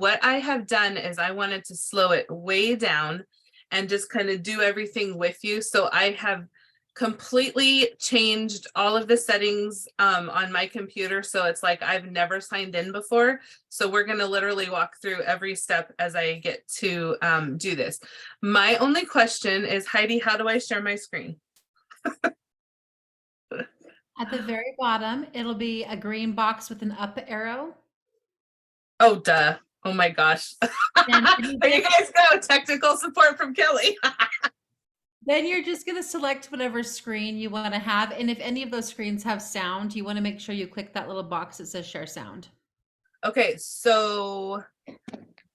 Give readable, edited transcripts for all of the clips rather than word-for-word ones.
what I have done is I wanted to slow it way down and just kind of do everything with you. So I have completely changed all of the settings on my computer. So it's like I've never signed in before. So we're going to literally walk through every step as I get to do this. My only question is, Heidi, how do I share my screen? At the very bottom, it'll be a green box with an up arrow. Oh, duh. Oh my gosh. Then There you guys go. Technical support from Kelli. Then you're just going to select whatever screen you want to have. And if any of those screens have sound, you want to make sure you click that little box that says share sound. Okay, so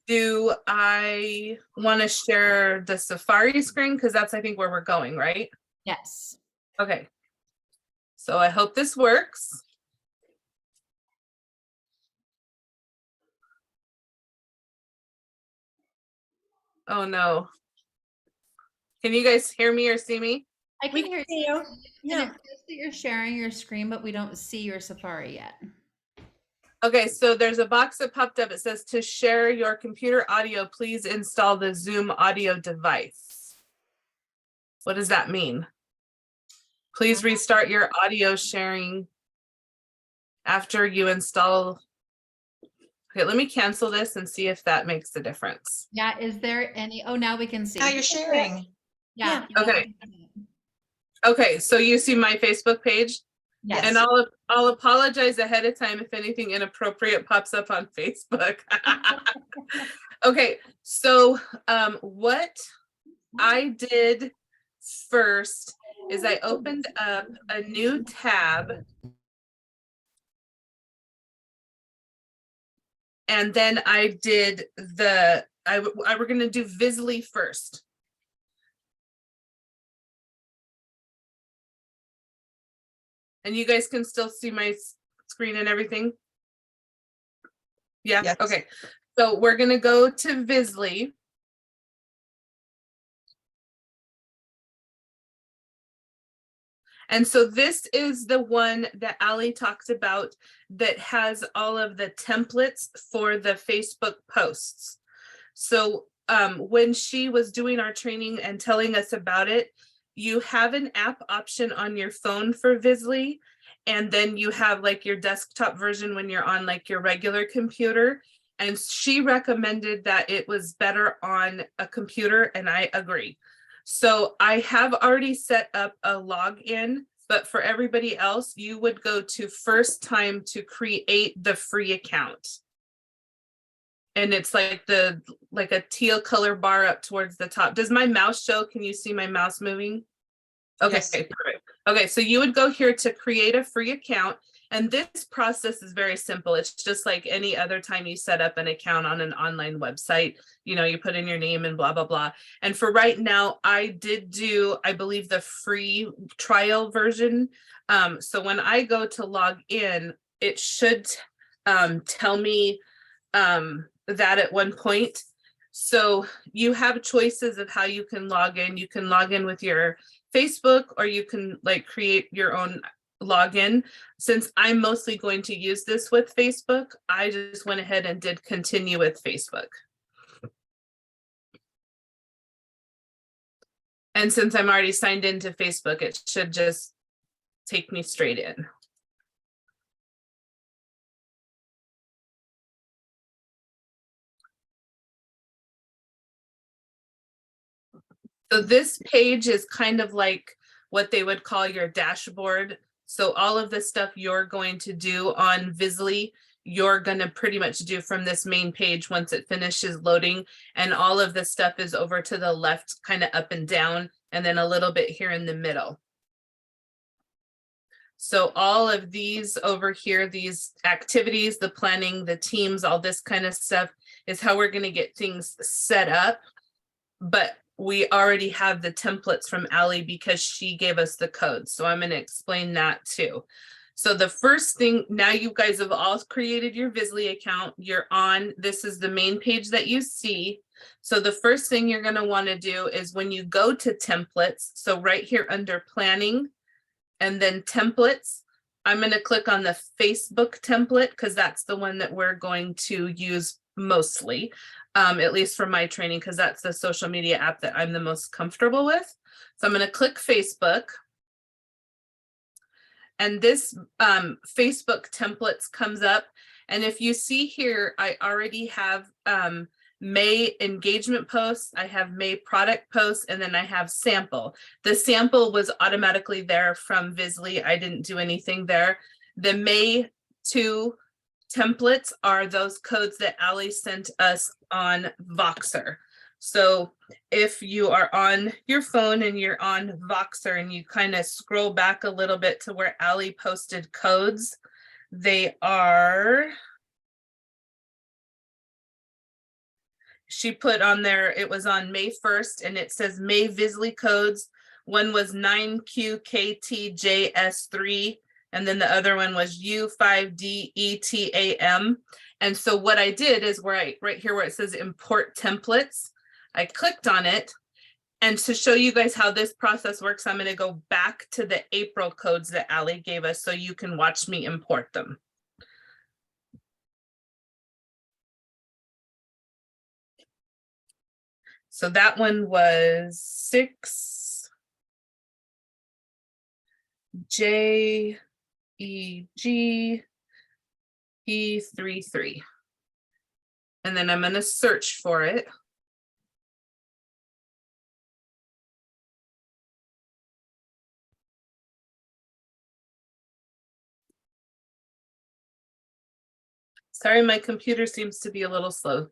do I want to share the Safari screen? Because that's, I think, where we're going, right? Yes. Okay. So I hope this works. Oh no. Can you guys hear me or see me? I can hear you. Yeah. And it says that you're sharing your screen, but we don't see your Safari yet. Okay, so there's a box that popped up. It says to share your computer audio, please install the Zoom audio device. What does that mean? Please restart your audio sharing after you install. Okay, let me cancel this and see if that makes a difference. Yeah. Is there any? Oh, now we can see. Now you're sharing. Yeah. Okay. Okay, so you see my Facebook page? Yes. And I'll apologize ahead of time if anything inappropriate pops up on Facebook. Okay, so what I did first is I opened up a new tab. And then I did we're going to do Vizzlie first. And you guys can still see my screen and everything? Yeah, Yes. Okay. So we're going to go to Vizzlie. And so this is the one that Ali talked about that has all of the templates for the Facebook posts. So when she was doing our training and telling us about it, you have an app option on your phone for Vizzlie, and then you have like your desktop version when you're on like your regular computer. And she recommended that it was better on a computer, and I agree. So I have already set up a login, but for everybody else, you would go to first time to create the free account. And it's like a teal color bar up towards the top. Does my mouse show? Can you see my mouse moving? Okay, Yes. perfect. Okay, so you would go here to create a free account. And this process is very simple. It's just like any other time you set up an account on an online website. You know, you put in your name and blah, blah, blah. And for right now, I did do, I believe, the free trial version. So when I go to log in, it should tell me that at one point. So you have choices of how you can log in. You can log in with your Facebook, or you can like create your own login. Since I'm mostly going to use this with Facebook, I just went ahead and did continue with Facebook. And since I'm already signed into Facebook, it should just take me straight in. So this page is kind of like what they would call your dashboard. So all of the stuff you're going to do on Vizzlie, you're going to pretty much do from this main page once it finishes loading. And all of the stuff is over to the left, kind of up and down, and then a little bit here in the middle. So all of these over here, these activities, the planning, the teams, all this kind of stuff is how we're going to get things set up. But we already have the templates from Ali because she gave us the code. So I'm going to explain that too. So the first thing, now you guys have all created your Vizzlie account. You're on, this is the main page that you see. So the first thing you're going to want to do is when you go to templates, so right here under planning and then templates, I'm going to click on the Facebook template because that's the one that we're going to use mostly, at least for my training, because that's the social media app that I'm the most comfortable with. So I'm going to click Facebook. And this Facebook templates comes up. And if you see here, I already have May engagement posts, I have May product posts, and then I have sample. The sample was automatically there from Vizzlie. I didn't do anything there. The May 2 templates are those codes that Ali sent us on Voxer. So if you are on your phone and you're on Voxer and you kind of scroll back a little bit to where Ali posted codes, they are, she put on there, it was on May 1st and it says May Vizzlie codes. One was 9QKTJS3 and then the other one was U5DETAM. And so what I did is right here where it says import templates, I clicked on it. And to show you guys how this process works, I'm going to go back to the April codes that Ali gave us so you can watch me import them. So that one was 6JEGE33. And then I'm going to search for it. Sorry, my computer seems to be a little slow.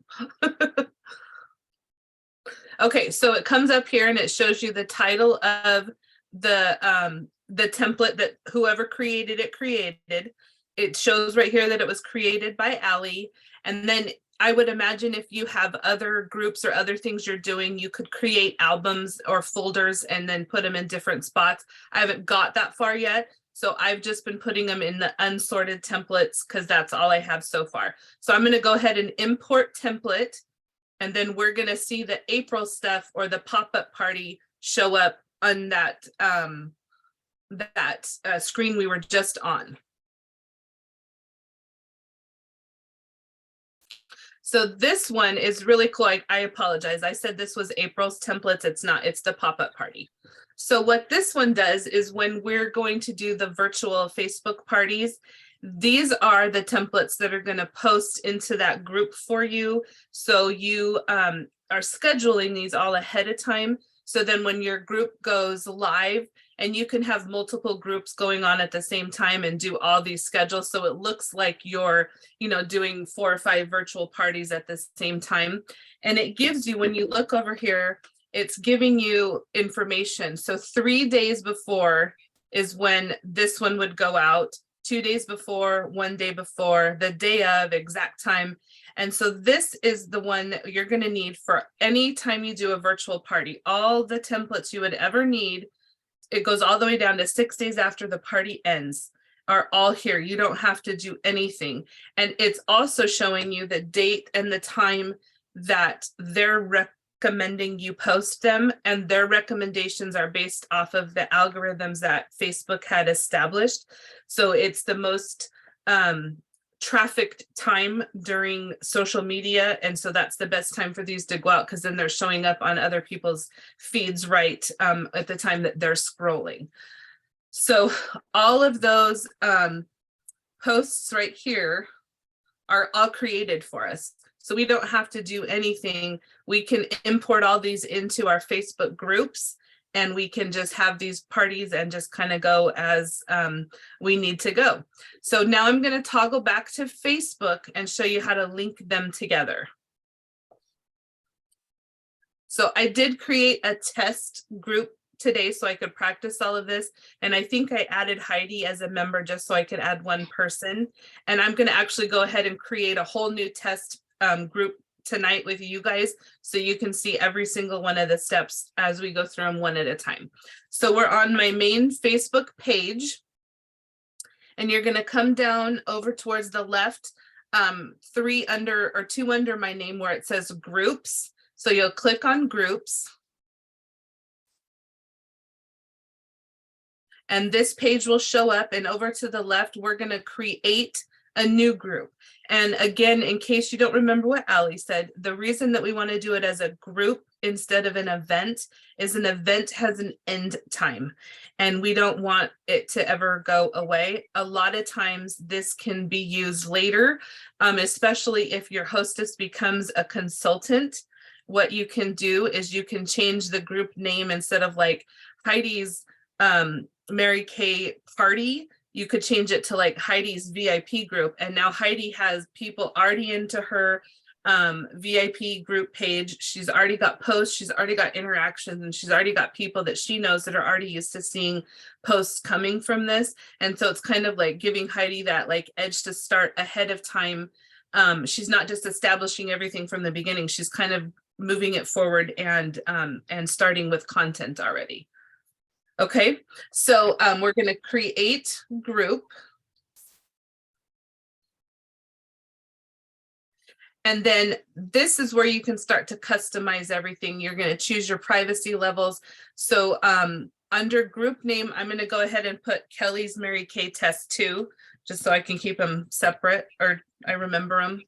Okay, so it comes up here and it shows you the title of the template that whoever created it created. It shows right here that it was created by Ali. And then I would imagine if you have other groups or other things you're doing, you could create albums or folders and then put them in different spots. I haven't got that far yet. So I've just been putting them in the unsorted templates because that's all I have so far. So I'm going to go ahead and import template. And then we're going to see the April stuff or the pop-up party show up on that screen we were just on. So this one is really cool. I apologize. I said this was April's templates. It's not, it's the pop-up party. So what this one does is when we're going to do the virtual Facebook parties, these are the templates that are going to post into that group for you. So you are scheduling these all ahead of time. So then when your group goes live, and you can have multiple groups going on at the same time and do all these schedules. So it looks like you're, doing 4 or 5 virtual parties at the same time. And it gives you, when you look over here, it's giving you information. So 3 days before is when this one would go out, 2 days before, 1 day before, the day of, exact time. And so this is the one that you're going to need for any time you do a virtual party. All the templates you would ever need, it goes all the way down to 6 days after the party ends, are all here. You don't have to do anything. And it's also showing you the date and the time that they're recommending you post them. And their recommendations are based off of the algorithms that Facebook had established. So it's the most trafficked time during social media. And so that's the best time for these to go out because then they're showing up on other people's feeds right at the time that they're scrolling. So all of those posts right here are all created for us. So we don't have to do anything. We can import all these into our Facebook groups and we can just have these parties and just kind of go as we need to go. So now I'm going to toggle back to Facebook and show you how to link them together. So I did create a test group today so I could practice all of this. And I think I added Heidi as a member just so I could add one person. And I'm going to actually go ahead and create a whole new test group tonight with you guys so you can see every single one of the steps as we go through them one at a time. So we're on my main Facebook page and you're going to come down over towards the left, 2 under my name where it says groups. So you'll click on groups. And this page will show up, and over to the left, we're going to create a new group. And again, in case you don't remember what Ali said, the reason that we want to do it as a group instead of an event is an event has an end time and we don't want it to ever go away. A lot of times this can be used later, especially if your hostess becomes a consultant. What you can do is you can change the group name instead of like Heidi's Mary Kay party. You could change it to like Heidi's VIP group. And now Heidi has people already into her VIP group page. She's already got posts, she's already got interactions, and she's already got people that she knows that are already used to seeing posts coming from this. And so it's kind of like giving Heidi that like edge to start ahead of time. She's not just establishing everything from the beginning. She's kind of moving it forward and starting with content already. Okay, so we're going to create group. And then this is where you can start to customize everything. You're going to choose your privacy levels. So under group name, I'm going to go ahead and put Kelly's Mary Kay Test 2, just so I can keep them separate or I remember them.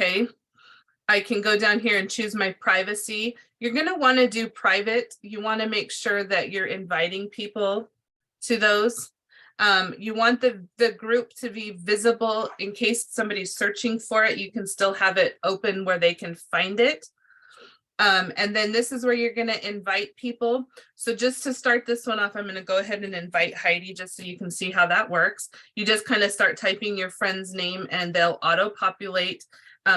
Okay, I can go down here and choose my privacy. You're going to want to do private. You want to make sure that you're inviting people to those. You want the group to be visible in case somebody's searching for it. You can still have it open where they can find it. And then this is where you're going to invite people. So just to start this one off, I'm going to go ahead and invite Heidi just so you can see how that works. You just kind of start typing your friend's name and they'll auto-populate.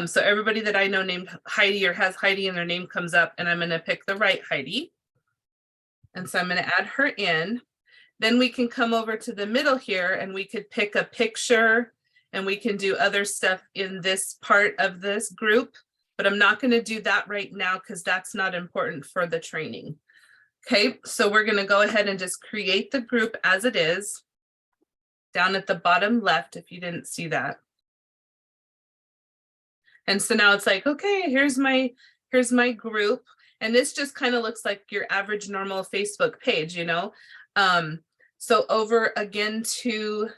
So everybody that I know named Heidi or has Heidi in their name comes up, and I'm going to pick the right Heidi. And so I'm going to add her in. Then we can come over to the middle here and we could pick a picture and we can do other stuff in this part of this group, but I'm not going to do that right now because that's not important for the training. Okay, so we're going to go ahead and just create the group as it is down at the bottom left, if you didn't see that. And so now it's like, okay, here's my group. And this just kind of looks like your average normal Facebook page, you know? So over again to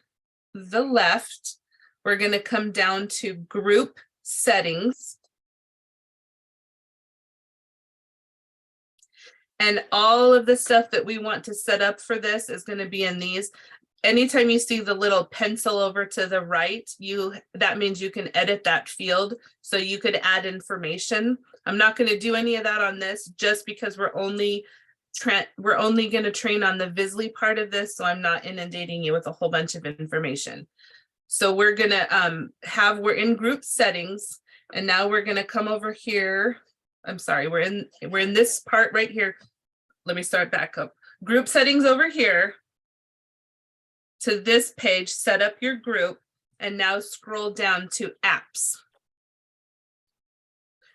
the left, we're going to come down to group settings. And all of the stuff that we want to set up for this is going to be in these. Anytime you see the little pencil over to the right, that means you can edit that field. So you could add information. I'm not going to do any of that on this just because we're only going to train on the Vizzlie part of this. So I'm not inundating you with a whole bunch of information. So we're going to we're in group settings, and now we're going to come over here. I'm sorry, we're in this part right here. Let me start back up. Group settings over here. To this page, set up your group, and now scroll down to apps.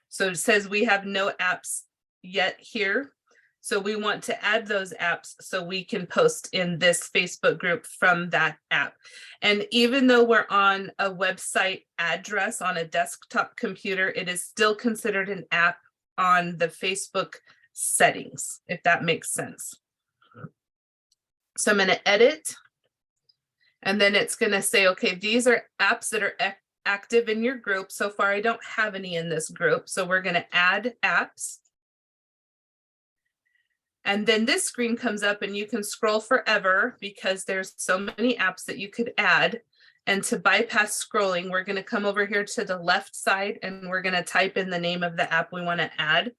So it says we have no apps yet here. So we want to add those apps so we can post in this Facebook group from that app. And even though we're on a website address on a desktop computer, it is still considered an app on the Facebook settings, if that makes sense. So I'm going to edit. And then it's going to say, okay, these are apps that are active in your group. So far, I don't have any in this group. So we're going to add apps. And then this screen comes up and you can scroll forever because there's so many apps that you could add. And to bypass scrolling, we're going to come over here to the left side and we're going to type in the name of the app we want to add.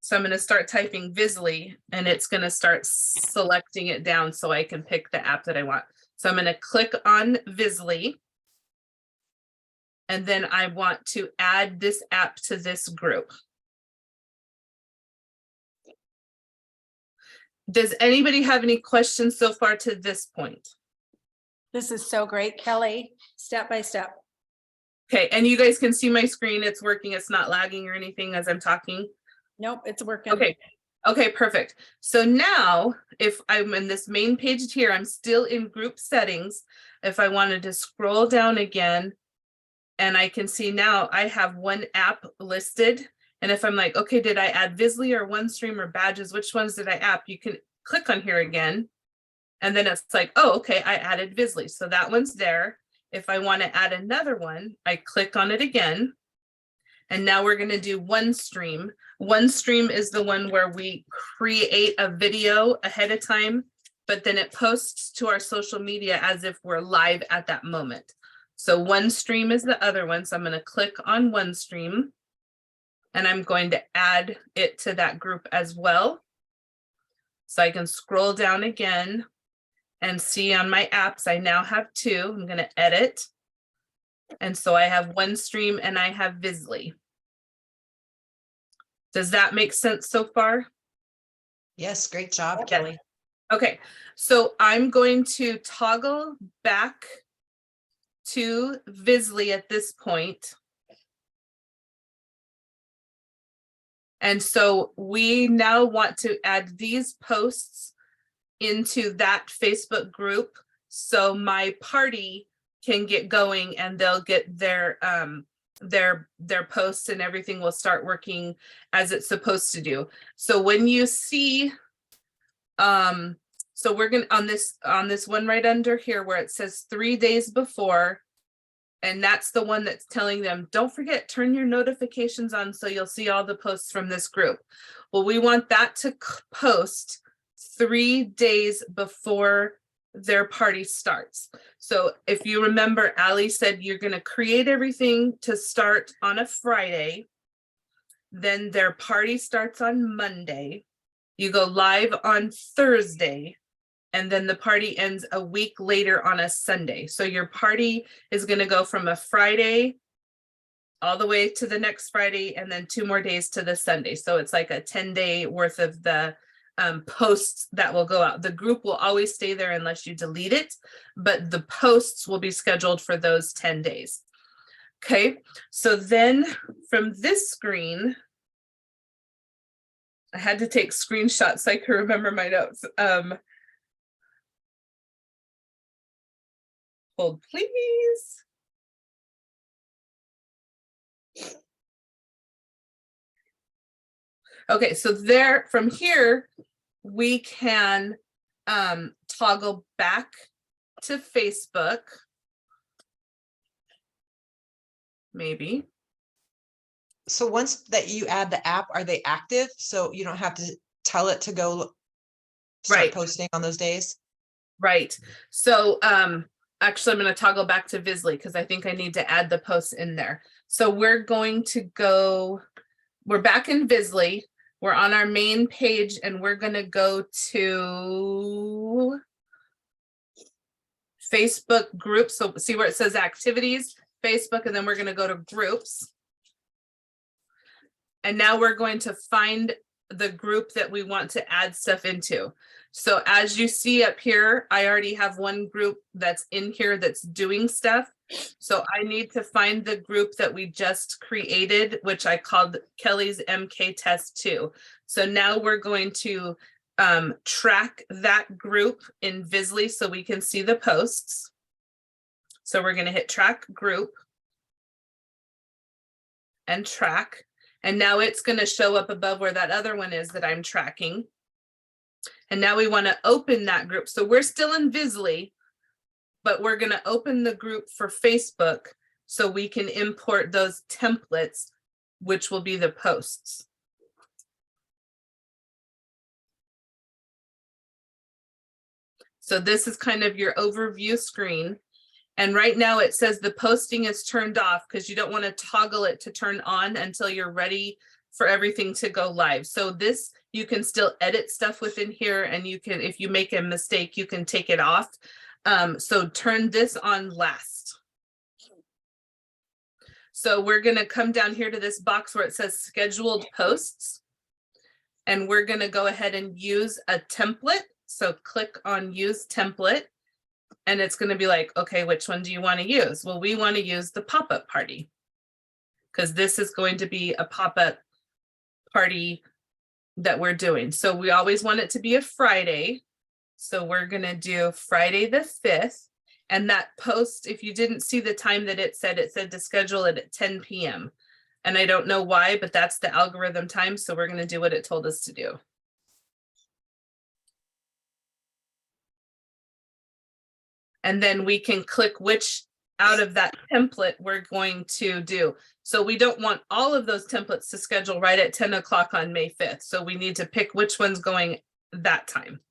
So I'm going to start typing Vizzlie and it's going to start selecting it down so I can pick the app that I want. So I'm going to click on Vizzlie. And then I want to add this app to this group. Does anybody have any questions so far to this point? This is so great, Kelly, step by step. Okay, and you guys can see my screen. It's working. It's not lagging or anything as I'm talking. Nope, it's working. Okay, perfect. So now if I'm in this main page here, I'm still in group settings. If I wanted to scroll down again, and I can see now I have one app listed And if I'm like, okay, did I add Vizzlie or OneStream or badges? Which ones did I add? You can click on here again. And then it's like, oh, okay, I added Vizzlie. So that one's there. If I want to add another one, I click on it again. And now we're going to do OneStream. OneStream is the one where we create a video ahead of time, but then it posts to our social media as if we're live at that moment. So OneStream is the other one. So I'm going to click on OneStream and I'm going to add it to that group as well. So I can scroll down again and see on my apps, I now have two. I'm going to edit. And so I have OneStream and I have Vizzlie. Does that make sense so far? Yes, great job, Okay. Kelly. Okay, so I'm going to toggle back to Vizzlie at this point. And so we now want to add these posts into that Facebook group so my party can get going and they'll get their posts and everything will start working as it's supposed to do. So when you see so we're gonna on this one right under here where it says 3 days before, and that's the one that's telling them, don't forget, turn your notifications on so you'll see all the posts from this group. Well, we want that to post 3 days before their party starts. So if you remember, Ali said you're going to create everything to start on a Friday. Then their party starts on Monday. You go live on Thursday. And then the party ends a week later on a Sunday. So your party is going to go from a Friday all the way to the next Friday and then 2 more days to the Sunday. So it's like a 10-day worth of the posts that will go out. The group will always stay there unless you delete it, but the posts will be scheduled for those 10 days. Okay, so then from this screen, I had to take screenshots so I could remember my notes. Hold, please. Okay, so there, from here, we can toggle back to Facebook. Maybe. So once that you add the app, are they active? So you don't have to tell it to go start Right. posting on those days? Right. So actually I'm going to toggle back to Vizzlie because I think I need to add the posts in there. So we're going to go, we're back in Vizzlie. We're on our main page and we're going to go to Facebook groups. So see where it says activities, Facebook, and then we're going to go to groups. And now we're going to find the group that we want to add stuff into. So as you see up here, I already have one group that's in here that's doing stuff. So I need to find the group that we just created, which I called Kelly's MK Test 2. So now we're going to track that group in Vizzlie so we can see the posts. So we're going to hit track group and track. And now it's going to show up above where that other one is that I'm tracking. And now we want to open that group. So we're still in Vizzlie, but we're going to open the group for Facebook so we can import those templates, which will be the posts. So this is kind of your overview screen. And right now it says the posting is turned off because you don't want to toggle it to turn on until you're ready for everything to go live. So this, you can still edit stuff within here, and you can, if you make a mistake, you can take it off. So turn this on last. So we're going to come down here to this box where it says scheduled posts. And we're going to go ahead and use a template. So click on use template. And it's going to be like, okay, which one do you want to use? Well, we want to use the pop-up party because this is going to be a pop-up party that we're doing. So we always want it to be a Friday. So we're going to do Friday the 5th. And that post, if you didn't see the time that it said to schedule it at 10 p.m. And I don't know why, but that's the algorithm time. So we're going to do what it told us to do. And then we can click which out of that template we're going to do. So we don't want all of those templates to schedule right at 10 o'clock on May 5th. So we need to pick which one's going that time.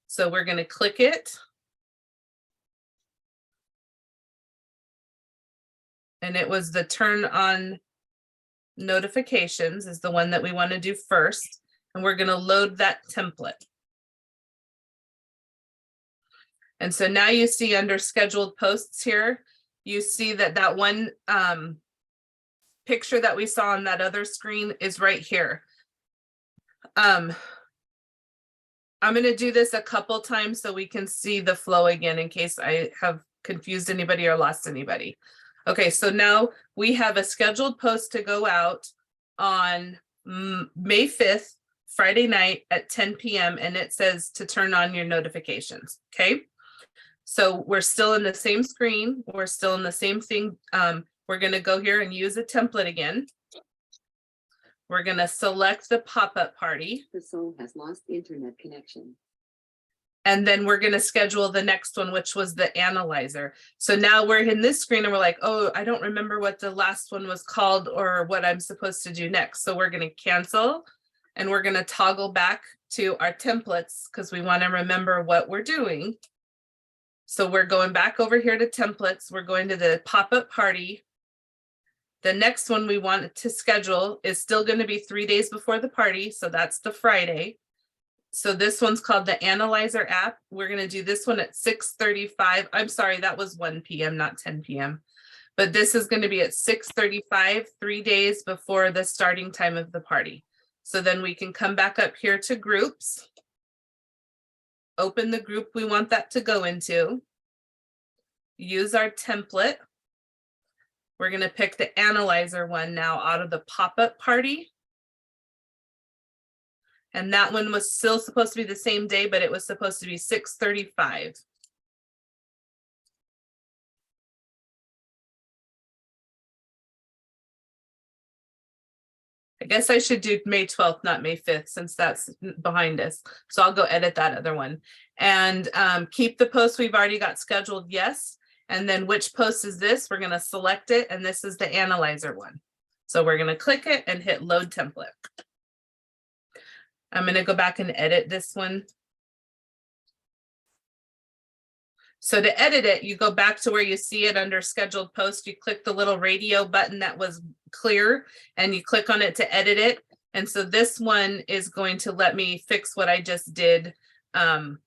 So we're going to click it. And it was the turn on notifications is the one that we want to do first. And we're going to load that template. And so now you see under scheduled posts here, you see that that one picture that we saw on that other screen is right here. I'm going to do this a couple times so we can see the flow again in case I have confused anybody or lost anybody. Okay, so now we have a scheduled post to go out on May 5th, Friday night at 10 p.m. and it says to turn on your notifications. Okay, so we're still in the same screen. We're still in the same thing. We're going to go here and use a template again. We're going to select the pop-up party. The phone has lost internet connection. And then we're going to schedule the next one, which was the analyzer. So now we're in this screen and we're like, oh, I don't remember what the last one was called or what I'm supposed to do next. So we're going to cancel and we're going to toggle back to our templates because we want to remember what we're doing. So we're going back over here to templates. We're going to the pop-up party. The next one we want to schedule is still going to be 3 days before the party. So that's the Friday. So this one's called the Analyzer app. We're going to do this one at 6:35. I'm sorry, that was 1 p.m., not 10 p.m. But this is going to be at 6:35, 3 days before the starting time of the party. So then we can come back up here to groups, open the group we want that to go into, use our template. We're going to pick the Analyzer one now out of the pop-up party. And that one was still supposed to be the same day, but it was supposed to be 6:35. I guess I should do May 12th, not May 5th, since that's behind us. So I'll go edit that other one. And keep the post we've already got scheduled, yes. And then which post is this? We're going to select it, and this is the Analyzer one. So we're going to click it and hit Load Template. I'm going to go back and edit this one. So to edit it, you go back to where you see it under scheduled post. You click the little radio button that was clear and you click on it to edit it. And so this one is going to let me fix what I just did in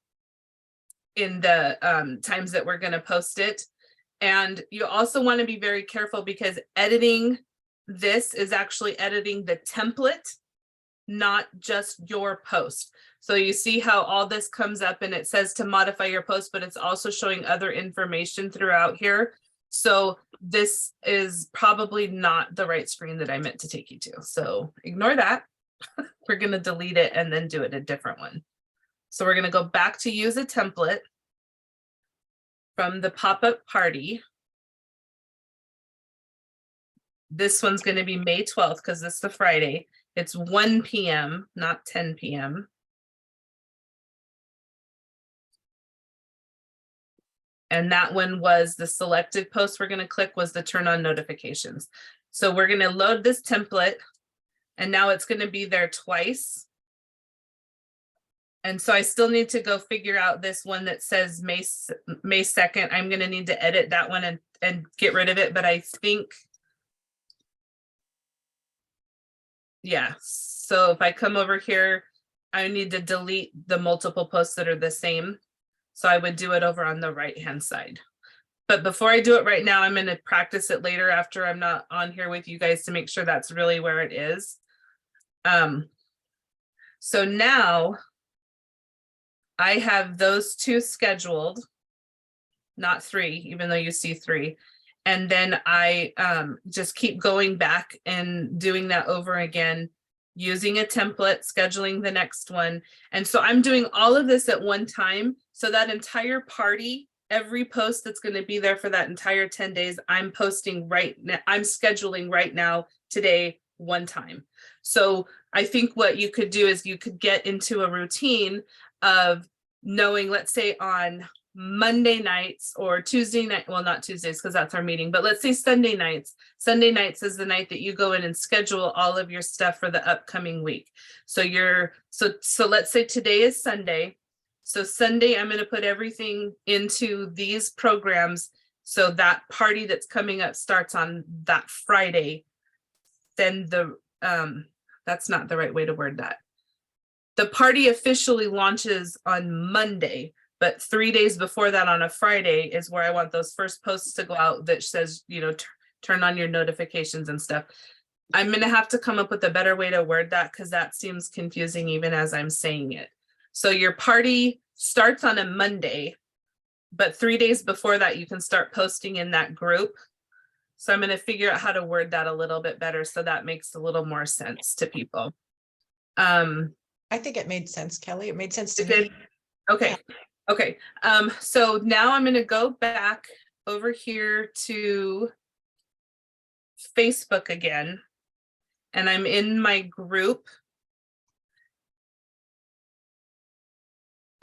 the times that we're going to post it. And you also want to be very careful because editing this is actually editing the template, not just your post. So you see how all this comes up and it says to modify your post, but it's also showing other information throughout here. So this is probably not the right screen that I meant to take you to. So ignore that. We're going to delete it and then do it a different one. So we're going to go back to use a template from the pop-up party. This one's going to be May 12th because this is the Friday. It's 1 p.m., not 10 p.m. And that one was the selected post we're going to click was the turn on notifications. So we're going to load this template and now it's going to be there twice. And so I still need to go figure out this one that says May 2nd. I'm going to need to edit that one and get rid of it. But I think, yeah, so if I come over here, I need to delete the multiple posts that are the same. So I would do it over on the right-hand side. But before I do it right now, I'm going to practice it later after I'm not on here with you guys to make sure that's really where it is. So now I have those two scheduled, not three, even though you see three. And then I just keep going back and doing that over again, using a template, scheduling the next one. And so I'm doing all of this at one time. So that entire party every post that's going to be there for that entire 10 days, I'm posting right now, I'm scheduling right now, today, one time. So I think what you could do is you could get into a routine of knowing, let's say on Monday nights or Tuesday night, well, not Tuesdays because that's our meeting, but let's say Sunday nights. Sunday nights is the night that you go in and schedule all of your stuff for the upcoming week. So so let's say today is Sunday. So Sunday, I'm going to put everything into these programs. So that party that's coming up starts on that Friday. Then that's not the right way to word that. The party officially launches on Monday, but 3 days before that on a Friday is where I want those first posts to go out that says, turn on your notifications and stuff. I'm going to have to come up with a better way to word that because that seems confusing even as I'm saying it. So your party starts on a Monday, but 3 days before that, you can start posting in that group. So I'm going to figure out how to word that a little bit better so that makes a little more sense to people. I think it made sense, Kelly. It made sense to It did? me. Okay. Okay. So now I'm going to go back over here to Facebook again, and I'm in my group.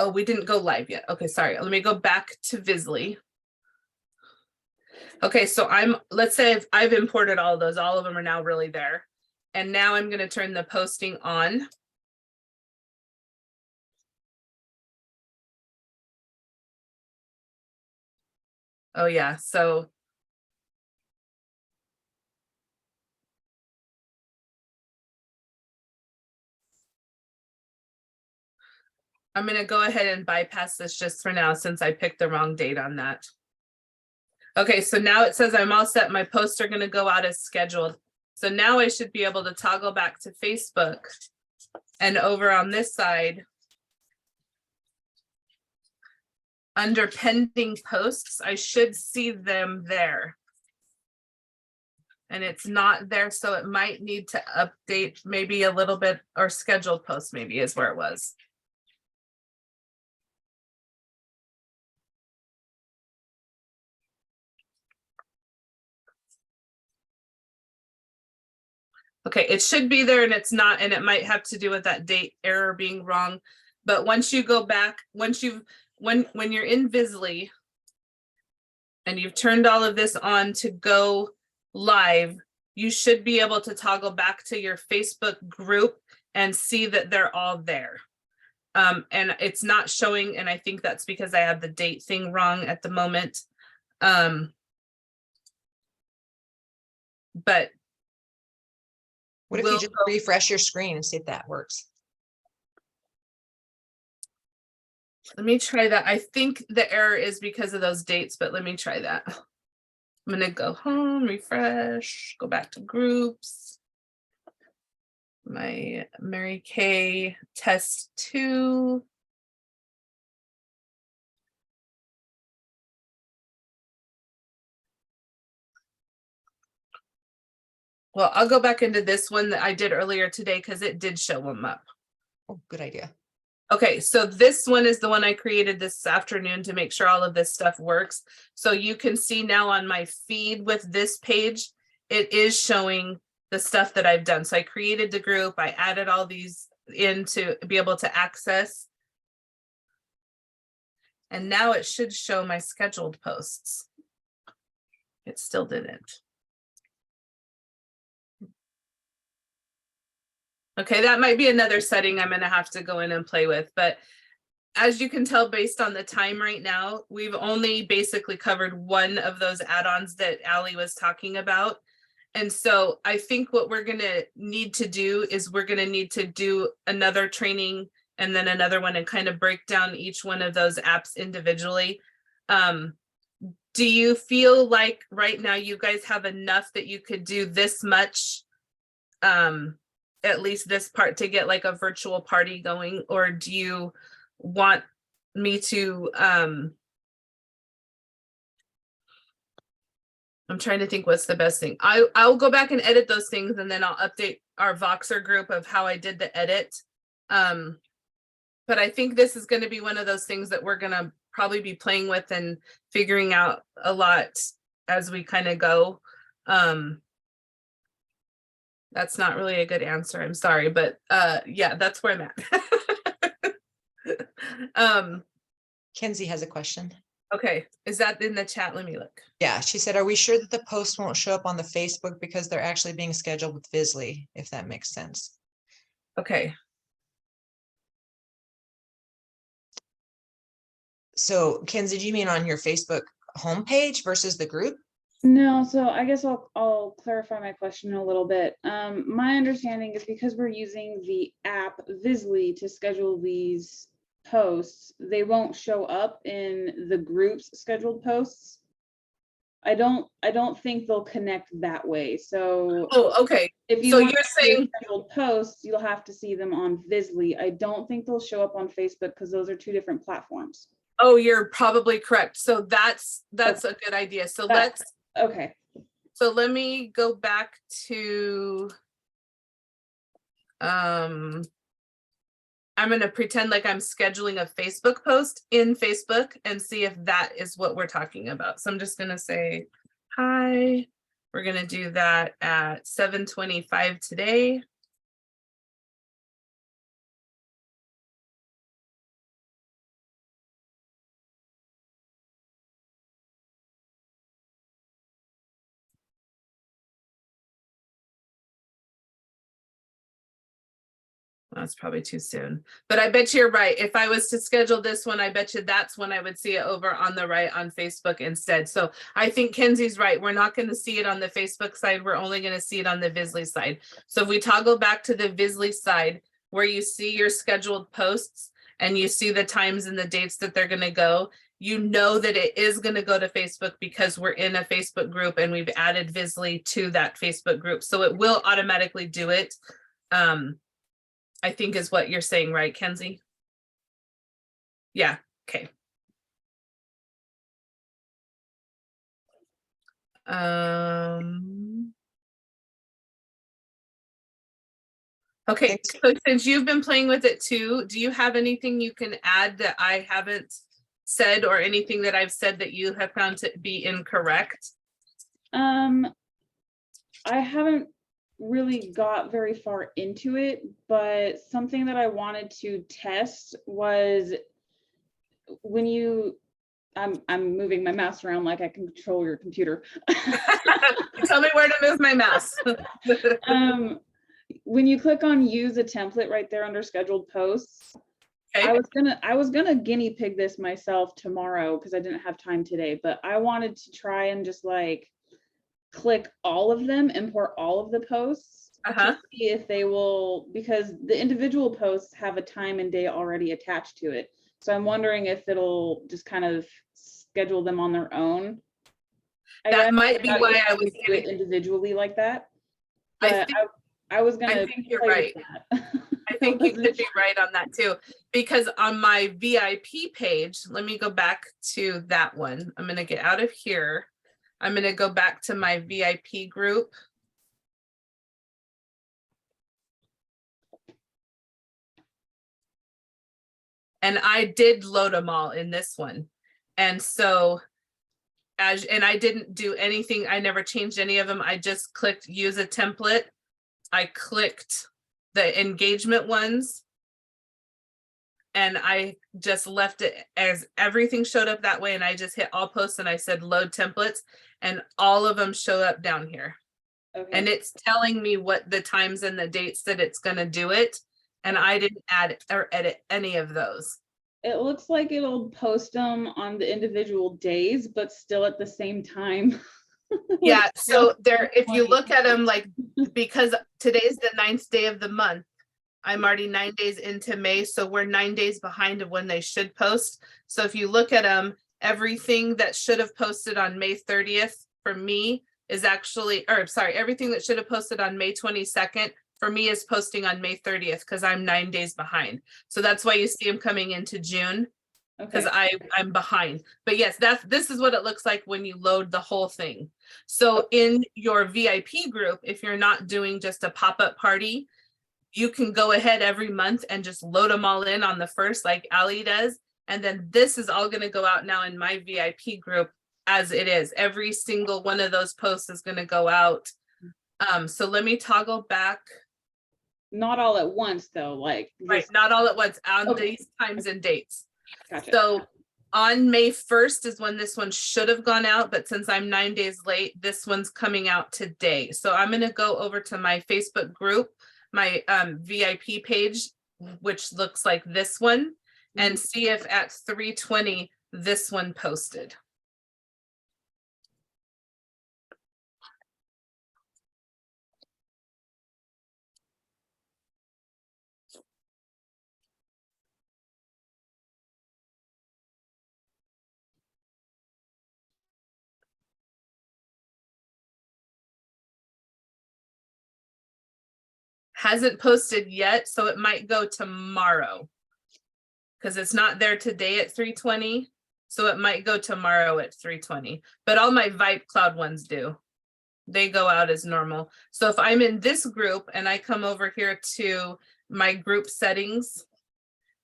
Oh, we didn't go live yet. Okay, sorry. Let me go back to Vizzlie. Okay, so let's say I've imported all of those. All of them are now really there. And now I'm going to turn the posting on. Oh yeah, so I'm going to go ahead and bypass this just for now since I picked the wrong date on that. Okay, so now it says I'm all set. My posts are going to go out as scheduled. So now I should be able to toggle back to Facebook. And over on this side, under pending posts, I should see them there. And it's not there, so it might need to update maybe a little bit, or scheduled posts maybe is where it was. Okay, it should be there and it's not, and it might have to do with that date error being wrong. But once you go back, when you're in Vizzlie and you've turned all of this on to go live, you should be able to toggle back to your Facebook group and see that they're all there. And it's not showing, and I think that's because I have the date thing wrong at the moment. But What if you just refresh your screen and see if that works? let me try that. I think the error is because of those dates, but let me try that. I'm gonna go home, refresh, go back to groups. My Mary Kay test 2. Well, I'll go back into this one that I did earlier today because it did show them up. Oh, good idea. Okay, so this one is the one I created this afternoon to make sure all of this stuff works. So you can see now on my feed with this page, it is showing the stuff that I've done. So I created the group, I added all these in to be able to access. And now it should show my scheduled posts. It still didn't. Okay, that might be another setting I'm gonna have to go in and play with, but as you can tell, based on the time right now, we've only basically covered one of those add-ons that Allie was talking about. And so I think what we're gonna need to do is we're gonna need to do another training and then another one and kind of break down each one of those apps individually. Do you feel like right now you guys have enough that you could do this much? At least this part to get like a virtual party going, or do you want me to I'm trying to think what's the best thing. I'll go back and edit those things and then I'll update our Voxer group of how I did the edit. But I think this is going to be one of those things that we're going to probably be playing with and figuring out a lot as we kind of go. That's not really a good answer. I'm sorry, but yeah, that's where I'm at. Kenzie has a question. Okay, is that in the chat? Let me look. Yeah, she said, are we sure that the post won't show up on the Facebook because they're actually being scheduled with Vizzlie, if that makes sense? Okay, So Kenzie, do you mean on your Facebook homepage versus the group? No, so I guess I'll clarify my question a little bit. My understanding is because we're using the app Vizzlie to schedule these posts, they won't show up in the group's scheduled posts. I don't think they'll connect that way. So oh, okay, if you so want you're to see your saying, scheduled posts, you'll have to see them on Vizzlie. I don't think they'll show up on Facebook because those are two different platforms. oh, you're probably correct. So that's a good idea. So That- Okay. let me go back to, I'm gonna pretend like I'm scheduling a Facebook post in Facebook and see if that is what we're talking about. So I'm just gonna say, hi, we're gonna do that at 7:25 today. That's probably too soon, but I bet you're right. If I was to schedule this one, I bet you that's when I would see it over on the right on Facebook instead. So I think Kenzie's right. We're not going to see it on the Facebook side. We're only going to see it on the Vizzlie side. So if we toggle back to the Vizzlie side where you see your scheduled posts and you see the times and the dates that they're going to go, you know that it is going to go to Facebook because we're in a Facebook group and we've added Vizzlie to that Facebook group. So it will automatically do it. I think is what you're saying, right, Kenzie? Yeah, okay. Okay, so since you've been playing with it too, do you have anything you can add that I haven't said or anything that I've said that you have found to be incorrect? I haven't really got very far into it, but something that I wanted to test was when you, I'm moving my mouse around like I can control your computer. Tell me where to move my mouse. When you click on use a template right there under scheduled posts, Okay. I was gonna guinea pig this myself tomorrow because I didn't have time today, but I wanted to try and just like click all of them, import all of the posts to see if they will, because the individual posts have a time and day already attached to it. So I'm wondering if it'll just kind of schedule them on their own. That might be why I was do it individually like that. I But I was gonna. I think you're play right. with that. I think you could be right on that too, because on my VIP page, let me go back to that one. I'm gonna get out of here. I'm gonna go back to my VIP group. And I did load them all in this one. And so and I didn't do anything. I never changed any of them. I just clicked use a template. I clicked the engagement ones. And I just left it as everything showed up that way. And I just hit all posts and I said load templates and all of them show up down here. Okay. And it's telling me what the times and the dates that it's going to do it. And I didn't add or edit any of those. It looks like it'll post them on the individual days, but still at the same time. Yeah. So there, if you look at them, like, because today's the 9th day of the month, I'm already 9 days into May. So we're 9 days behind of when they should post. So if you look at them, everything that should have posted on May 30th for me is actually, or sorry, everything that should have posted on May 22nd for me is posting on May 30th because I'm 9 days behind. So that's why you see them coming into June because I'm behind. But yes, this is what it looks like when you load the whole thing. So in your VIP group, if you're not doing just a pop-up party, you can go ahead every month and just load them all in on the first, like Ali does. And then this is all gonna go out now in my VIP group as it is. Every single one of those posts is gonna go out. So let me toggle back, Not all at once though, like. right, just- not all at once, on Okay. these times and dates. Gotcha. So on May 1st is when this one should have gone out, but since I'm 9 days late, this one's coming out today. So I'm gonna go over to my Facebook group, my VIP page, which looks like this one, and see if at 3:20 this one posted. Hasn't posted yet, so it might go tomorrow. Because it's not there today at 3:20, so it might go tomorrow at 3:20. But all my Vibe Cloud ones do. They go out as normal. So if I'm in this group and I come over here to my group settings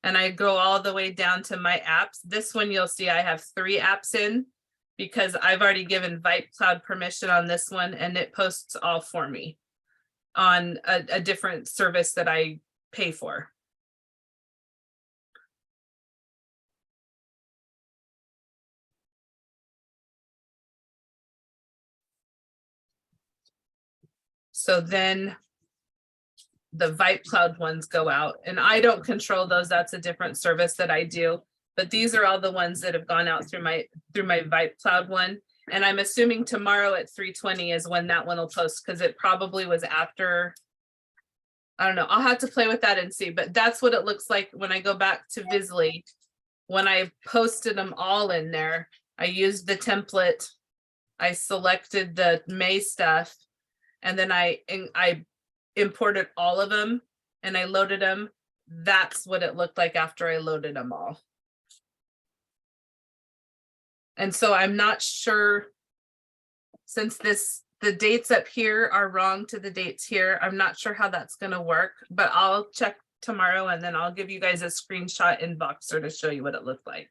and I go all the way down to my apps, this one you'll see I have 3 apps in because I've already given Vibe Cloud permission on this one and it posts all for me on a different service that I pay for. So then the Vibe Cloud ones go out and I don't control those. That's a different service that I do. But these are all the ones that have gone out through my Vibe Cloud one. And I'm assuming tomorrow at 3:20 is when that one will post because it probably was after. I don't know. I'll have to play with that and see, but that's what it looks like when I go back to Vizzlie. When I posted them all in there, I used the template. I selected the May stuff. And then I imported all of them and I loaded them. That's what it looked like after I loaded them all. And so I'm not sure, since the dates up here are wrong to the dates here, I'm not sure how that's gonna work, but I'll check tomorrow and then I'll give you guys a screenshot in Voxer to show you what it looked like.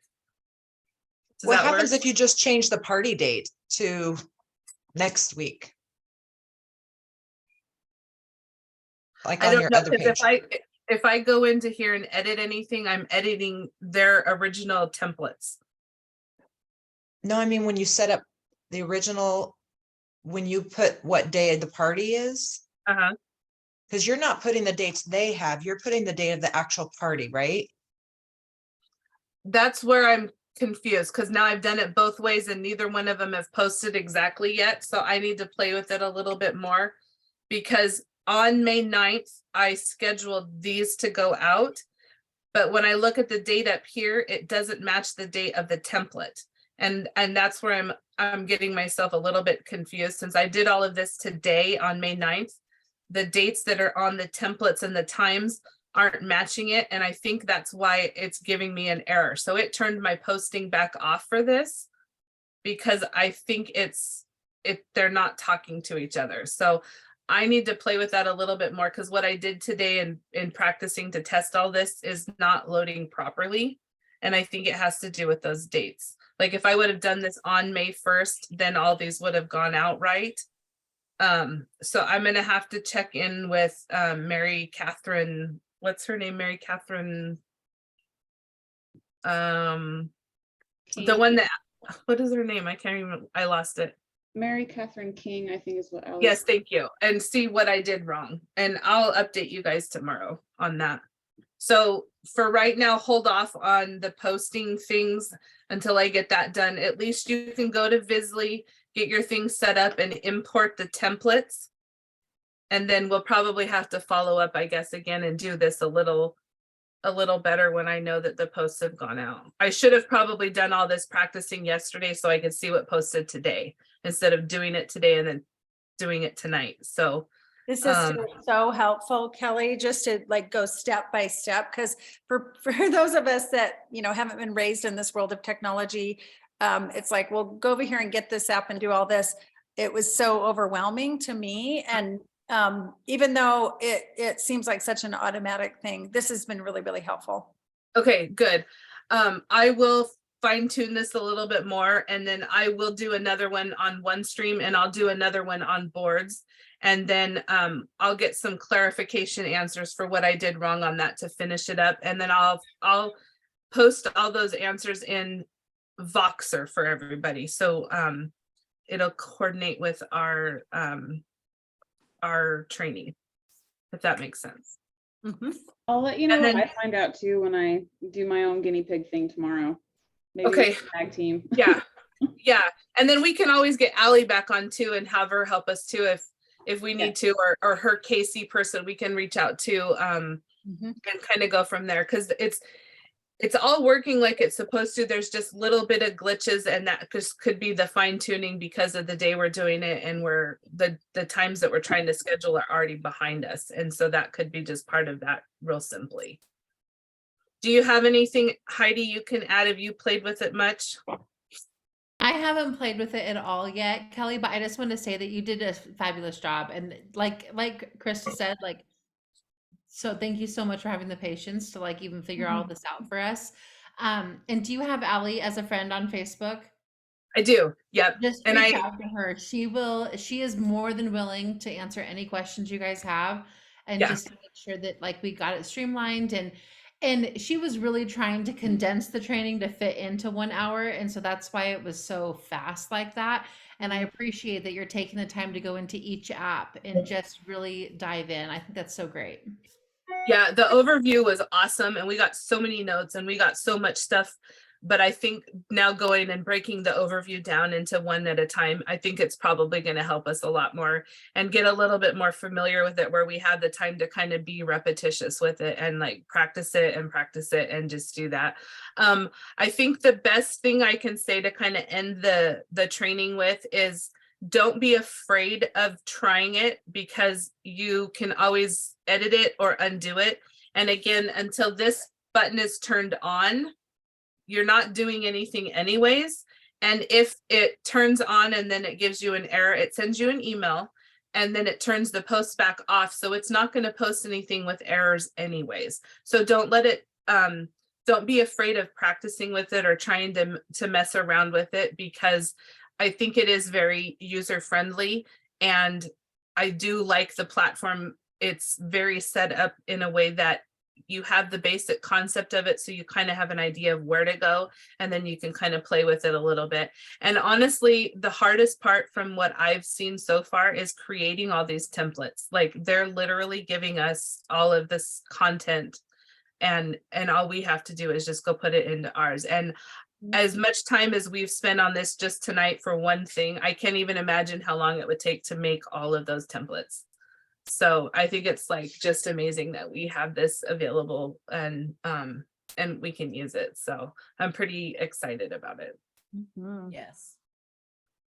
Does What that happens work? if you just change the party date to next week? Like I on don't your know, other because page? if I go into here and edit anything, I'm editing their original templates. No, I mean, when you set up the original, when you put what day the party is, Uh-huh. because you're not putting the dates they have, you're putting the date of the actual party, right? That's where I'm confused because now I've done it both ways and neither one of them have posted exactly yet. So I need to play with it a little bit more because on May 9th, I scheduled these to go out. But when I look at the date up here, it doesn't match the date of the template. And that's where I'm getting myself a little bit confused since I did all of this today on May 9th. The dates that are on the templates and the times aren't matching it. And I think that's why it's giving me an error. So it turned my posting back off for this because I think they're not talking to each other. So I need to play with that a little bit more because what I did today in practicing to test all this is not loading properly. And I think it has to do with those dates. Like if I would have done this on May 1st, then all these would have gone out right. So I'm gonna have to check in with Mary Catherine. What's her name? Mary Catherine. The one that, what is her name? I can't even, I lost it. Mary Catherine King, I think is what Alex. Yes, thank you. And see what I did wrong. And I'll update you guys tomorrow on that. So for right now, hold off on the posting things until I get that done. At least you can go to Vizzlie, get your things set up and import the templates. And then we'll probably have to follow up, I guess, again and do this a little better when I know that the posts have gone out. I should have probably done all this practicing yesterday so I could see what posted today instead of doing it today and then doing it tonight. So This is so helpful, Kelly, just to like go step by step, because for those of us that, you know, haven't been raised in this world of technology, it's like, well, go over here and get this app and do all this. It was so overwhelming to me. And even though it seems like such an automatic thing, this has been really, really helpful. okay, good. I will fine tune this a little bit more, and then I will do another one on one stream, and I'll do another one on boards. And then I'll get some clarification answers for what I did wrong on that to finish it up. And then I'll post all those answers in Voxer for everybody. So it'll coordinate with our training, if that makes sense. Mhm. I'll let you know And what then- I find out too when I do my own guinea pig thing tomorrow. Maybe Okay. with the tag team. Yeah, yeah. And then we can always get Allie back on too and have her help us too if we need to, or her KC person we can reach out to Mhm. and kind of go from there, because it's all working like it's supposed to. There's just little bit of glitches, and that just could be the fine tuning because of the day we're doing it, and we're the times that we're trying to schedule are already behind us, and so that could be just part of that, real simply. Do you have anything, Heidi, you can add? Have you played with it much? I haven't played with it at all yet, Kelly, but I just want to say that you did a fabulous job. And like Krista said, like, so thank you so much for having the patience to like even figure all this out for us. And do you have Allie as a friend on Facebook? I do. Yep. Just And reach I out to her. She is more than willing to answer any questions you guys have, and Yeah. just to make sure that like we got it streamlined, and she was really trying to condense the training to fit into 1 hour, and so that's why it was so fast like that. And I appreciate that you're taking the time to go into each app and just really dive in. I think that's so great. Yeah, the overview was awesome, and we got so many notes and we got so much stuff. But I think now going and breaking the overview down into one at a time, I think it's probably going to help us a lot more and get a little bit more familiar with it, where we have the time to kind of be repetitious with it and like practice it and just do that. I think the best thing I can say to kind of end the training with is, don't be afraid of trying it, because you can always edit it or undo it. And again, until this button is turned on, you're not doing anything anyways. And if it turns on and then it gives you an error, it sends you an email and then it turns the post back off. So it's not going to post anything with errors anyways. So don't let it, don't be afraid of practicing with it or trying to mess around with it, because I think it is very user friendly, and I do like the platform. It's very set up in a way that you have the basic concept of it, so you kind of have an idea of where to go, and then you can kind of play with it a little bit. And honestly, the hardest part from what I've seen so far is creating all these templates. Like, they're literally giving us all of this content, and all we have to do is just go put it into ours. And as much time as we've spent on this just tonight for one thing, I can't even imagine how long it would take to make all of those templates. So I think it's like just amazing that we have this available, and we can use it. So I'm pretty excited about it. Mhm. Yes.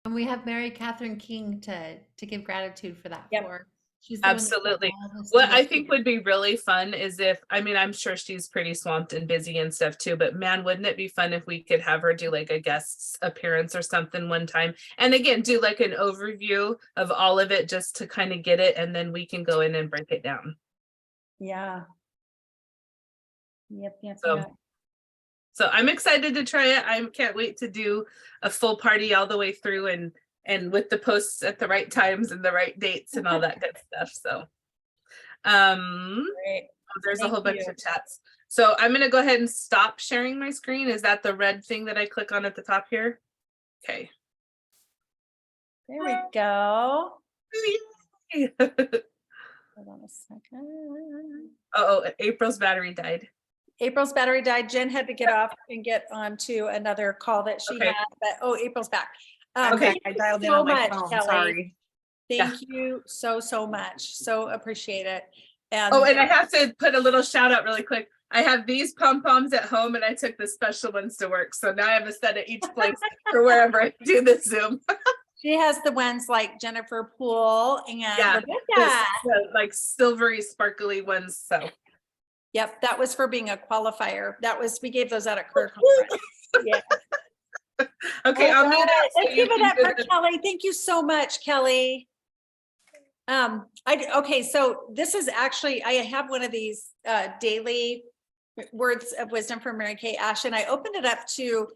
And we have Mary Catherine King to give gratitude for that. Yep. For she's the one that put Absolutely. all this What I together. think would be really fun is if, I mean, I'm sure she's pretty swamped and busy and stuff too, but man, wouldn't it be fun if we could have her do like a guest appearance or something one time? And again, do like an overview of all of it just to kind of get it, and then we can go in and break it down. Yeah. Yep. So- So I'm excited to try it. I can't wait to do a full party all the way through, and with the posts at the right times and the right dates and all that good stuff. So Great. there's a Thank whole bunch you. of chats. So I'm going to go ahead and stop sharing my screen. Is that the red thing that I click on at the top here? Okay. There we go. Yay. Hold on a second. Oh, April's battery died. April's battery died. Jen had to get off and get on to another call that she Okay. had, but April's back. Okay. I dialed in so on my much, phone, Kelly. sorry. Thank you so much. So appreciate it. And Oh, and I have to put a little shout out really quick. I have these pom-poms at home, and I took the special ones to work. So now I have a set at each place for wherever I do the Zoom. she has the ones like Jennifer Poole and Yeah, Rebecca. the, like silvery, sparkly ones. So Yep, that was for being a qualifier. We gave those out at career conference. Yeah. okay, I'll mute out so Let's you give it can up do for the- Kelly. Thank you so much, Kelly. Okay, so this is actually, I have one of these daily words of wisdom from Mary Kay Ash, and I opened it up to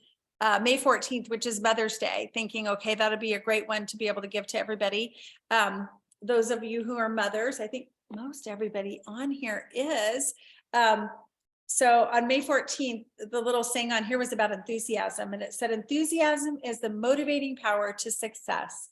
May 14th, which is Mother's Day, thinking, okay, that'll be a great one to be able to give to everybody. Those of you who are mothers, I think most everybody on here is. So on May 14th, the little saying on here was about enthusiasm, and it said, enthusiasm is the motivating power to success.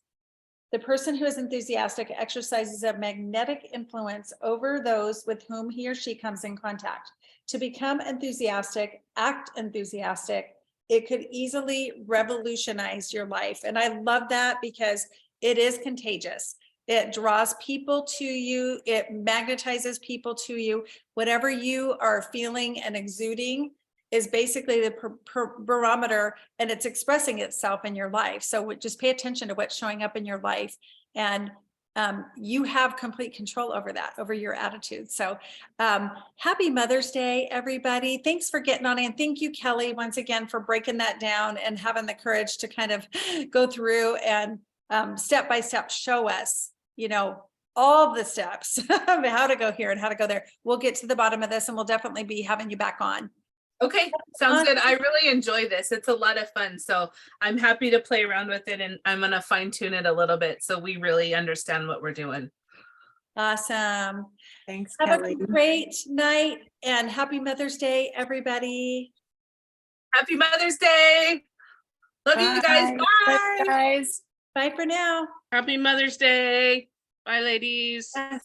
The person who is enthusiastic exercises a magnetic influence over those with whom he or she comes in contact. To become enthusiastic, act enthusiastic, it could easily revolutionize your life. And I love that because it is contagious. It draws people to you. It magnetizes people to you. Whatever you are feeling and exuding is basically the barometer, and it's expressing itself in your life. So just pay attention to what's showing up in your life, and you have complete control over that, over your attitude. So happy Mother's Day, everybody. Thanks for getting on in. Thank you, Kelly, once again, for breaking that down and having the courage to kind of go through and step by step show us, you know, all the steps of how to go here and how to go there. We'll get to the bottom of this, and we'll definitely be having you back on. Okay, sounds good. I really enjoy this. It's a lot of fun. So I'm happy to play around with it, and I'm going to fine tune it a little bit so we really understand what we're doing. Awesome. Thanks, Have Kelly. a great night and happy Mother's Day, everybody. Happy Mother's Day. Love you guys. Bye. Bye for now. Happy Mother's Day. Bye, ladies. Yes.